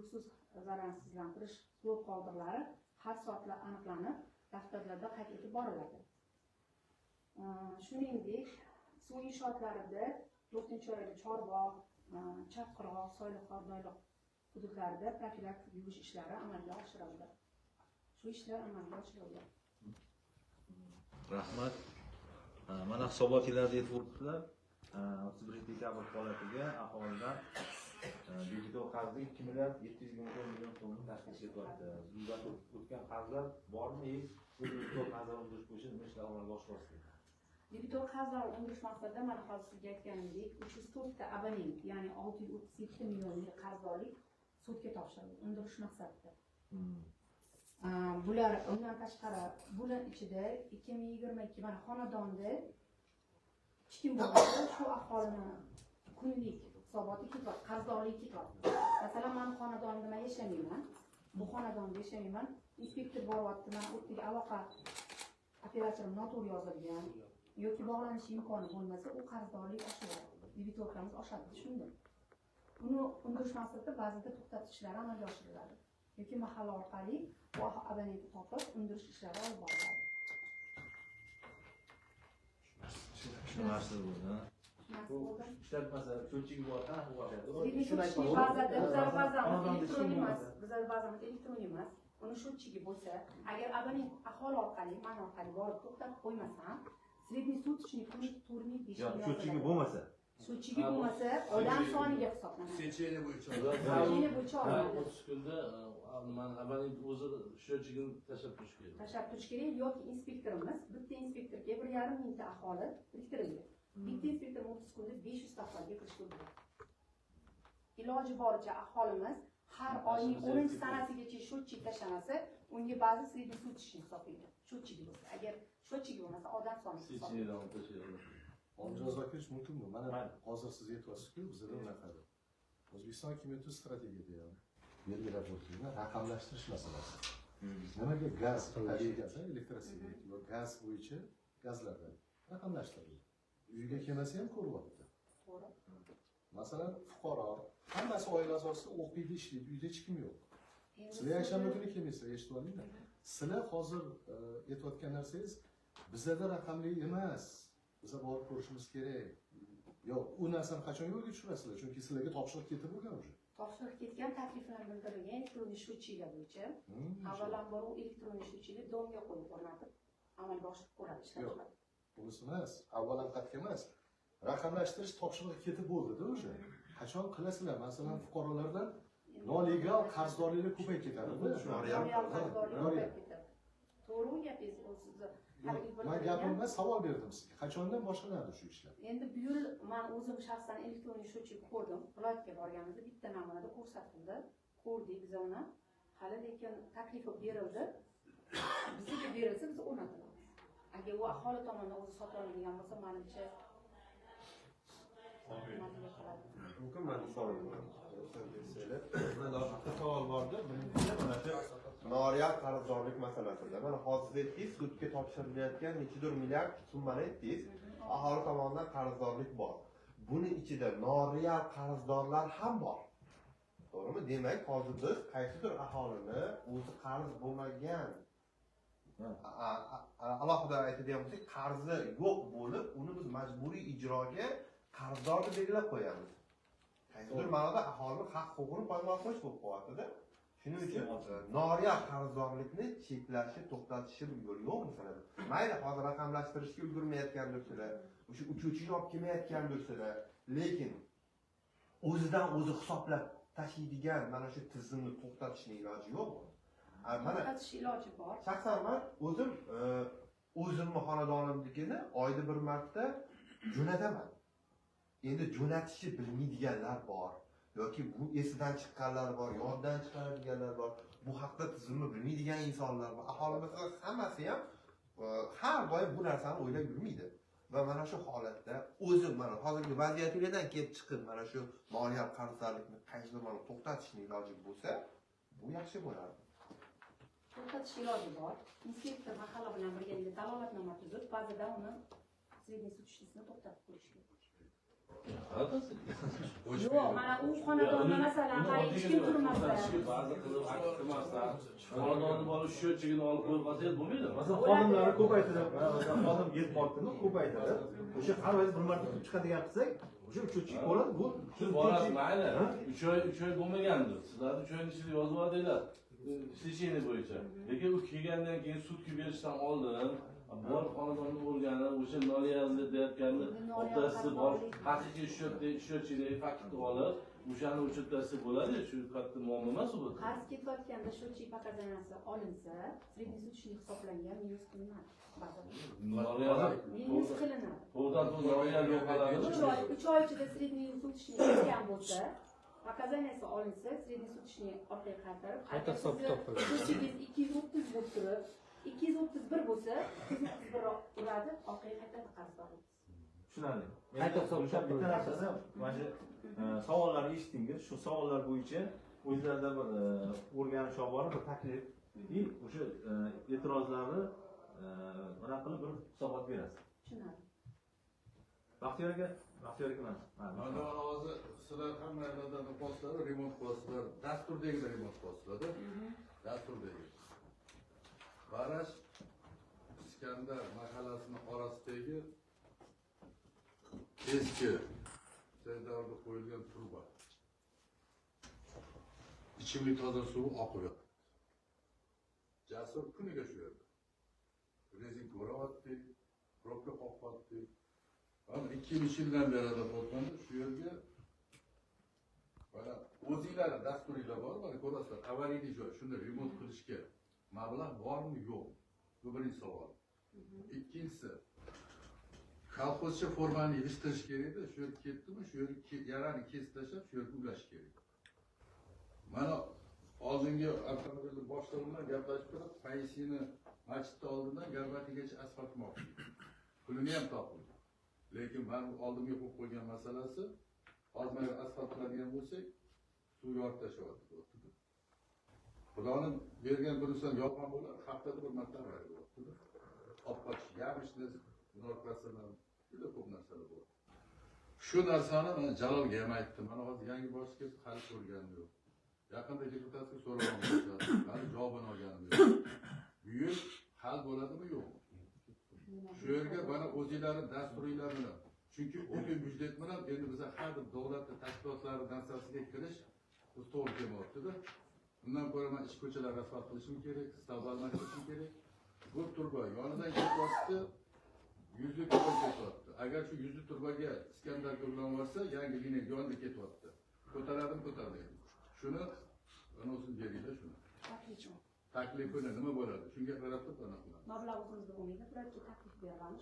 uzluksiz zararsizlantirish suv qoldiqlari har soatlar aniqlanib, daftarlarda qayd etib boriladi. Shuningdek, suv inshootlarida 4-oyda Chorbog', Chaqqiroq, Soyliqor, Doyliq hududlarida profilaktik yuvish ishlari amalga oshirildi. Shu ishlar amalga oshirildi. Rahmat. Mana hisobotchilarda aytib o'tdilar. 31 dekabr holatiga aholidan digital qarzlik 2 milliard 720 million so'mni tashkil etyapti. Bizda o'tgan qarzlar bormi? Digital qarzlar undirish bo'yicha nima ishlar amalga oshiryapsiz? Digital qarzlar undirish maqsadida mana hozir sizga aytganimdek 304 ta abonent, ya'ni 637 millionlik qarzdorlik sudga topshirildi undirish maqsadida. Bular undan tashqari bular ichida 2022 mana xonadonda hech kim bo'lmasa shu aholini kunlik hisoboti ketyapti, qarzdorlik ketyapti. Masalan, men xonadonda men yashamayman. Bu xonadonda yashamayman. Inspektor boryapti, men o'tdagi aloqa operatorim noto'g'ri yozilgan yoki bog'lanish imkoni bo'lmasa, u qarzdorlik oshadi. Debitorlarimiz oshadi shunda. Buni undirish maqsadida ba'zida to'xtatish ishlari amalga oshiriladi. Yoki mahalla orqali bu abonentni topib, undirish ishlari olib boriladi. Tushunarsiz bo'ldi. Ishlatmasa, cho'chigi bor, qanaqa bo'lyapti? Bizlar ba'zan elektron emas. Uni sho'chigi bo'lsa, agar abonent aholi orqali, men orqali borib to'xtatib qo'ymasam, sredniy sutочный puli 4500 Yo'q, cho'chigi bo'lmasa. Sho'chigi bo'lmasa, odam soniga hisoblanadi. Secheniya bo'yicha. Secheniya bo'yicha oladi. 30 kunda men abonent o'zi sho'chigini tashlab turish kerak. Tashlab turish kerak yoki inspektorimiz, bitta inspektorga 1,5 mingta aholi biriktirilgan. Bitta inspektor 30 kunda 500 ta aholiga kirishga ulguradi. Iloji boricha aholimiz har oyning 10-sanasigacha sho'chig tashlanasa, unga ba'zi sredniy sutочный hisoblaydi. Sho'chigi bo'lsa, agar sho'chigi bo'lmasa, odam soni hisoblaydi. Oldinroq kirish mumkinmi? Mana hozir siz aytyapsiz-ku, bizda unaqadir. O'zbekiston hokimiyati strategiyada ham belgilab o'tilgan raqamlashtirish masalasi. Nimaga gaz, tabiiy gaz, elektrosifik va gaz bo'yicha gazlarda raqamlashtirildi. Uyga kelmasa ham ko'ryapti. To'g'ri. Masalan, fuqaro hammasi oila asosida o'qiydi, ishlaydi, uyda hech kim yo'q. Sizlar yakshanba kuni kelmaysizlar, eshitib olinglar. Sizlar hozir aytayotgan narsangiz bizda raqamli emas. Biz borib ko'rishimiz kerak. Yo'q, u narsani qachon yo'lga tushirasizlar? Chunki sizlarga topshiriq ketib bo'lgan o'sha. Topshiriq ketgan, takliflar bildirilgan elektron sho'chiglar bo'yicha. Avvalambor u elektron sho'chigini domga qo'yib o'rnatib amalga oshirib ko'radi, ishlab chiqadi. Bunisi emas, avvalamqatga emas. Raqamlashtirish topshirig'i ketib bo'ldi-da o'sha. Qachon qilasizlar? Masalan, fuqarolardan nolegal qarzdorliklar ko'payib ketadi. To'g'ri gapingiz o'zingizga. Men gapimda savol berdim sizga. Qachondan boshlanadi shu ishlar? Endi bu yil men o'zim shaxsan elektron sho'chig ko'rdim. Viloyatga borganimizda bitta namunada ko'rsatildi. Ko'rdik biz uni. Hali lekin taklifi berildi. Bizga berilsa biz o'rnatamiz. Agar u aholi tomonidan o'zi sotib olinadigan bo'lsa, menimcha mumkin. Men savol bordi. Birinchi mana shu noreal qarzdorlik masalasida. Mana hozir aytdingiz, sudga topshirilayotgan nechidir milliard summani aytdingiz. Aholi tomonidan qarzdorlik bor. Buni ichida noreal qarzdorlar ham bor. To'g'rimi? Demak, hozir biz qaysidir aholini o'zi qarz bo'lmagan alohida aytadigan bo'lsak, qarzi yo'q bo'lib, uni biz majburiy ijroga qarzdor deb belgilab qo'yamiz. Qaysidir ma'noda aholining haq-huquqini poymol qilish bo'lib qo'yadi-da. Shuning uchun noreal qarzdorlikni cheklashi, to'xtatishi yo'li yo'q masalan. Mayli hozir raqamlashtirishga ulgurmayotgandirsilar, o'sha uchuvchini olib kelmayotgandirsilar, lekin o'zidan o'zi hisoblab tashlaydigan mana shu tizimni to'xtatishning iloji yo'qmi? Mana to'xtatish iloji bor. Shaxsan men o'zimni xonadonimnikini oyda bir marta jo'nataman. Endi jo'natishni bilmaydiganlar bor yoki bu esidan chiqqanlar bor, yoddan chiqaradiganlar bor. Bu haqda tizimni bilmaydigan insonlar bor. Aholimiz hammasi ham har doim bu narsani o'ylab yurmaydi. Va mana shu holatda o'zim mana hozirgi vaziyatlardan kelib chiqib mana shu moliya qarzdorlikni qaysidir mana to'xtatishning iloji bo'lsa, bu yaxshi bo'lardi. To'xtatish iloji bor. Inspektor mahalla bilan birgalikda dalolatnoma tuzib, ba'zida uni sredniy sutочныйni to'xtatib qo'yish kerak. Yo'q, mana u xonadonda masalan hech kim turmasa, ba'zi qiziq akt qilmasdan xonadonni borib счетчигini olib qo'yib qolsangiz bo'lmaydi. Masalan, xodimlarni ko'paytirib, masalan, xodim yetmoqdimi, ko'paytirib, o'sha har oyda bir marta turib chiqadigan qilsak, o'sha uchuvchi bo'ladi, bu Siz borasiz, mayli. 3 oy bo'lmagandir. Sizlarni 3 oyning ichida yozib oldinglar. Secheniy bo'yicha. Lekin u kelgandan keyin sudga berishdan oldin bor xonadonni o'rganib, o'sha noliyazli deyotganni o'rtasida bor haqiqiy счетчидagi faktni olib, o'shani o'chirtasi bo'ladi. Shu katta muammo emas bu. qarz ketayotganda счетчик показанияsi olinsa, srednесуточный hisoblangan minus qilinadi. Minus qilinadi. To'g'ridan to'g'ri noliyaz yo'qoladi. 3 oy ichida sredнесуточный ketgan bo'lsa, показанияsi olinsa, sredнесуточный orqaga qaytarib, Qayta hisob kitob qiladi. счетчиgingiz 230 bo'lib turib, 231 bo'lsa, 231 uradi, orqaga qaytarib qarzdorlik. tushunarli. Qayta hisob o'sha bitta narsani mana shu savollarni eshitdingiz. Shu savollar bo'yicha o'zlarida bir o'rganish olib borib, bir taklif o'sha e'tirozlarni mana qilib bir hisobot berasiz. Tushunarli. Baxtiyor aka emas. Mana hozir sizlar hammalardan postlari remont qilasizlar, dasturdagi remont qilasizlar-da. Dasturdagi. Barash Iskandar mahallasini orasidagi eski davrda qo'yilgan turba. Ichimlik toza suvi oqib yotibdi. Jasur kuniga shu yerda. Rezinka o'rayapti, probka qoqyapti. Ama 2 yildan beri de bo'lganda shu yerga mana o'zinglar dasturinglar bor, mana ko'rasizlar, avariyli joy, shunda remont qilishga mablag' bormi, yo'q? Bu birinchi savol. Ikkinchisi, kolxozcha formani yig'ishtirish kerak edi, shu yerga ketdimi, shu yerga yarani kesib tashlab, shu yerga ulash kerak. Mana oldingi avtomobilni boshlig'i bilan gaplashib turib, paysini masjidni oldidan Garbatigacha asfalt qilmoqchi. Pulini ham topdi. Lekin ben oldimga qo'yib qo'ygan masalasi, hozir asfalt qiladigan bo'lsak, suv yorib tashlayapti. Xudoning bergan bunisidan yolg'on bo'ladi, haftada bir marta avraydi. Oppoq yamishni, norqasidan juda ko'p narsalar bor. Shu narsani men Jalolga ham aytdim. Mana hozir yangi boshliq kelib hali ko'rganim yo'q. Yaqinda deputatga so'ramoqchiman. Hali javobini olganim yo'q. Bu yil hal bo'ladimi, yo'qmi? Shu yerga bana o'zinglarning dasturinglar bilan. Chunki o'zing budjet bilan endi biz har bir davlat tashkilotlari darsasiga kirish bu to'g'ri kelmayapti-da. Bundan ko'ra men ish ko'chalarni asfalt qilishim kerak, stavbalni qilishim kerak. Bu turba yonidan ketyapti, yuzli turba ketyapti. Agar shu yuzli turbaga Iskandar bilan borsa, yangi liniya yonida ketyapti. Ko'taradimi, ko'tarmaydi. Shuni ana o'zing beringlar shuni. Taklifini nima bo'ladi? Shunga qarab turib anaqa. Mablag' o'zimizda bo'lmaydi, ularga taklif beramiz.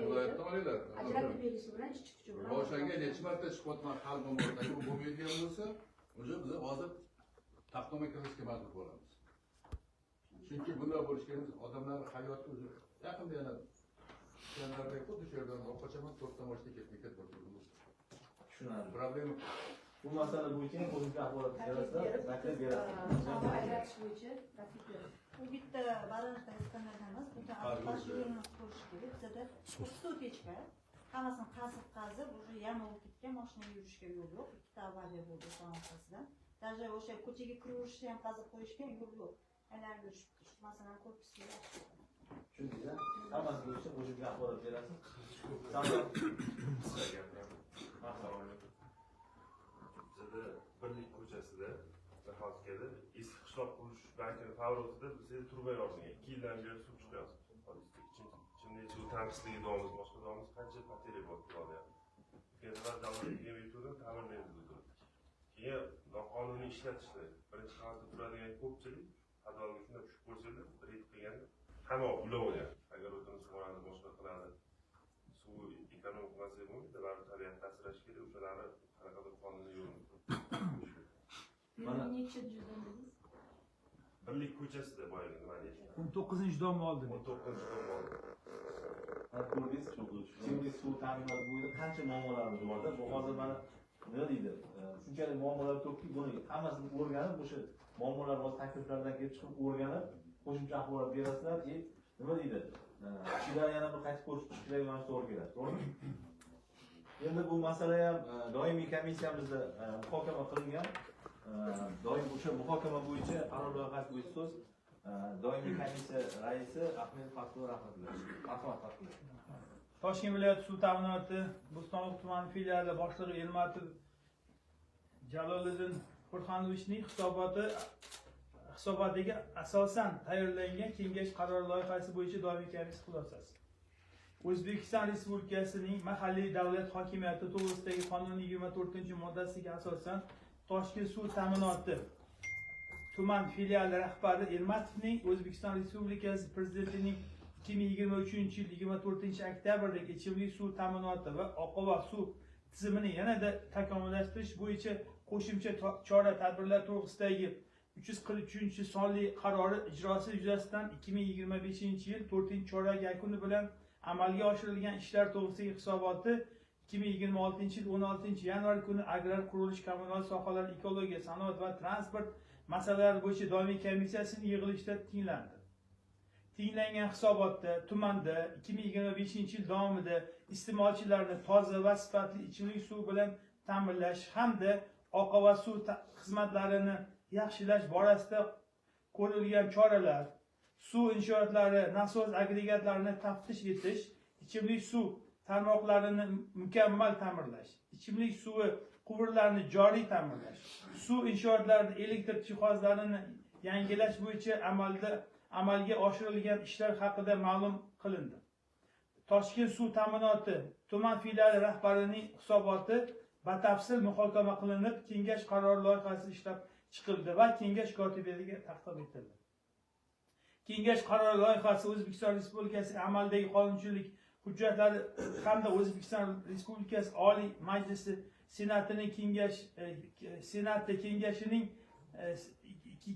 Viloyatdan olinglar. Ajratib berishi bilan ishchi kuchi bilan. Roshanga necha marta chiqyapman hal bo'lmaydi. Bu bo'lmaydigan bo'lsa, o'sha biz hozir taqdimga kirishga majbur bo'lamiz. Chunki bunday bo'lishganimiz odamlarning hayoti o'zi yaqinda yana Iskandardek xuddi shu yerdan qochaman 4 ta mashina ketib bo'ldi. Tushunarli. Problema Bu masala bo'yicha ham qo'shimcha axborot berasizlar, taklif berasiz. Ajratish bo'yicha taklif beramiz. Bu bitta barajda Iskandardan emas, butun avtobash yo'lini qurish kerak. Bizada 30 o'techka, hammasini qazib, уже yam bo'lib ketgan, mashina yurishga yo'l yo'q. Ikkita avariya bo'ldi so'ngrasidan. Даже o'sha ko'chaga kiraverishni ham qazib qo'yishgan yo'l yo'q. Aylanib yurishib ketdi. Masalan, korpusga Tushundingizmi? Hammasi bo'yicha qo'shimcha axborot berasiz. Bizada Birlik ko'chasida hozirda eski qishloq qurilish bankini faoliyatida bizda turba yozilgan. 2 yildan beri suv chiqyapti. Ichimlik suv tanqisligi davomimiz, boshqa davomimiz qancha material bor to'layapti. Keyin davlatga yetuvdan ta'mirlaydi. Keyin noqonuniy ishlatishni birinchi qavatda turadigan ko'pchilik xatoga shunday tushib qo'ysalar, bir yetib qilganda hamma ulayapti. Agar o'zini sug'oradi, boshqa qiladi. Suv ekonomik masala bo'lmaydi, baribir tabiatni asrash kerak, o'shalarni qanaqadir qonuniy yo'l. Mana necha judan dedingiz? Birlik ko'chasida boyagi nima deydi? 19-dom oldi. 19-dom oldi. Ko'rdingiz, ichimlik suv ta'minoti bo'yicha qancha muammolarimiz bor-da. Bu hozir mana nima deydi? Shunchalik muammolar ko'pki, buni hammasini o'rganib, o'sha muammolar va takliflardan kelib chiqib o'rganib, qo'shimcha axborot berasizlar. Nima deydi? Kishilar yana bir qaytib ko'rish kerak emas, to'g'ri keladi. To'g'rimi? Endi bu masala ham doimiy komissiyamizda muhokama qilingan. Doim o'sha muhokama bo'yicha qaror loyihasi bo'yicha so'z doimiy komissiya raisi Ahmed Fatulloh rahmatulloh. Toshkent viloyati suv ta'minoti Bo'stonliq tumani filiali boshlig'i Ermatov Jaloliddin Burxanovichning hisobotiga asosan tayyorlangan kengash qaror loyihasi bo'yicha doimiy komissiya xulosasi. O'zbekiston Respublikasining mahalliy davlat hokimiyati to'g'risidagi qonunning 24-moddasiga asosan Toshkent suv ta'minoti tuman filiali rahbari Ermatovning O'zbekiston Respublikasi Prezidentining 2023-yil 24-oktyabrdagi ichimlik suv ta'minoti va oqova suv tizimini yanada takomillashtirish bo'yicha qo'shimcha chora-tadbirlar to'g'risidagi 343-sonli qarori ijrosi yuzasidan 2025-yil 4-chorak yakuni bilan amalga oshirilgan ishlar to'g'risidagi hisoboti 2026-yil 16-yanvar kuni agrar qurilish kommunal sohalar ekologiya sanoat va transport masalalari bo'yicha doimiy komissiyasining yig'ilishida tinglandi. Tinglangan hisobotda tumanda 2025-yil davomida iste'molchilarni toza va sifatli ichimlik suvi bilan ta'minlash hamda oqova suv xizmatlarini yaxshilash borasida ko'rilgan choralar, suv inshootlari, nasos agregatlarini taftish etish, ichimlik suv tarmoqlarini mukammal ta'mirlash, ichimlik suvi quvurlarini joriy ta'mirlash, suv inshootlarini elektr jihozlarini yangilash bo'yicha amalga oshirilgan ishlar haqida ma'lum qilindi. Toshkent suv ta'minoti tuman filiali rahbarining hisoboti batafsil muhokama qilinib, kengash qaror loyihasi ishlab chiqildi va kengash kotibiga taqdim etildi. Kengash qaror loyihasi O'zbekiston Respublikasi amaldagi qonunchilik hujjatlari hamda O'zbekiston Respublikasi Oliy Majlisi Senatining kengashining 2025-28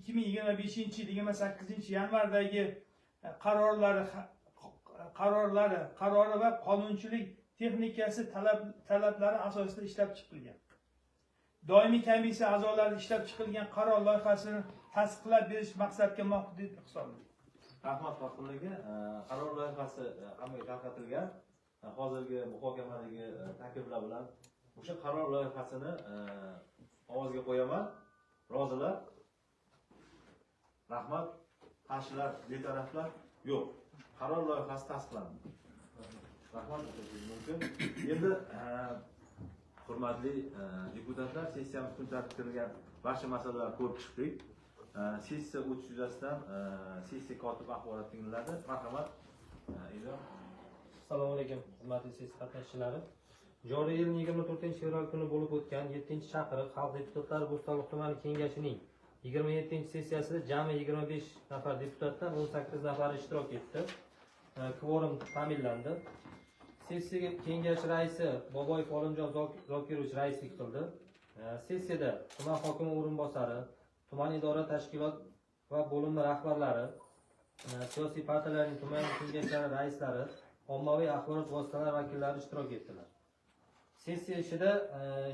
qarori va qonunchilik texnikasi talablari asosida ishlab chiqilgan. Doimiy komissiya a'zolari ishlab chiqilgan qaror loyihasini tasdiqlab berish maqsadga muvofiq deb hisoblaydi. Rahmat Fatullohga qaror loyihasi amalga tarqatilgan. Hozirgi muhokamadagi takliflar bilan o'sha qaror loyihasini ovozga qo'yaman. Rozilar? Rahmat. Qarshilar, betaraflar yo'q. Qaror loyihasi tasdiqlandi. Rahmat mumkin. Endi hurmatli deputatlar, sessiyamiz kun tartibga kirilgan barcha masalalarni ko'rib chiqdik. Sessiya o'tish yuzasidan sessiya kotib axborot tinglanadi. Marhamat. Assalomu alaykum, hurmatli sessiya qatnashchilari. Joriy yilning 24-fevral kuni bo'lib o'tgan 7-chaqiriq Xalq deputatlari Bo'stonliq tumani kengashining 27-sessiyasida jami 25 nafar deputatdan 18 nafari ishtirok etdi. Kvorum ta'minlandi. Sessiya kengash raisi Boboyev Olimjon Zokirovich raislik qildi. Sessiyada tuman hokimi o'rinbosari, tuman idora tashkilot va bo'linma rahbarlari, siyosiy partiyalarning tuman kengashlari raislari, ommaviy axborot vositalari vakillari ishtirok etdilar. Sessiya ishida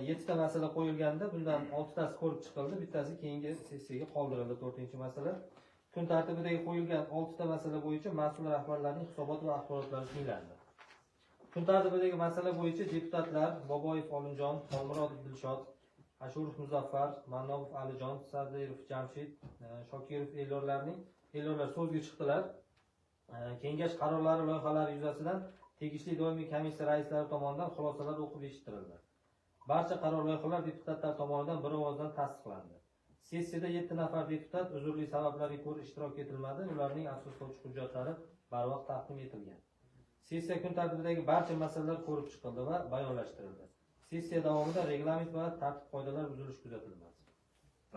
7 ta masala qo'yilganda, bundan 6 tasi ko'rib chiqildi, bittasi keyingi sessiyaga qoldirildi. 4-masala. Kun tartibidagi qo'yilgan 6 ta masala bo'yicha mas'ul rahbarlarning hisobot va axborotlari tinglandi. Kun tartibidagi masala bo'yicha deputatlar Boboyev Olimjon, Xolmurodov Dilshod, Ashurov Muzaffar, Mannovov Alijon, Sadirov Jamshid, Shokirov Elyorlar so'zga chiqdilar. Kengash qarorlari loyihalari yuzasidan tegishli doimiy komissiya raislari tomonidan xulosalar o'qib eshittirildi. Barcha qaror loyihalari deputatlar tomonidan bir ovozdan tasdiqlandi. Sessiyada 7 nafar deputat uzrli sabablarga ko'ra ishtirok etilmadi. Ularning asoslovchi hujjatlari barvaqt taqdim etilgan. Sessiya kun tartibidagi barcha masalalar ko'rib chiqildi va bayonlashtirildi. Sessiya davomida reglament va tartib-qoidalar buzilishi kuzatilmadi.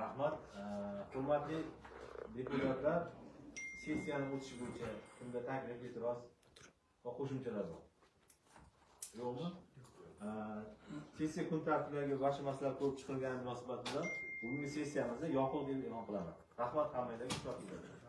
Rahmat. Hurmatli deputatlar, sessiyani o'tishi bo'yicha kimda taklif, e'tiroz va qo'shimchalar bor? Yo'qmi? Sessiya kun tartibidagi barcha masalalar ko'rib chiqilgani munosabat bilan bugungi sessiyamizni yopiq deb e'lon qilaman. Rahmat hammanglarga.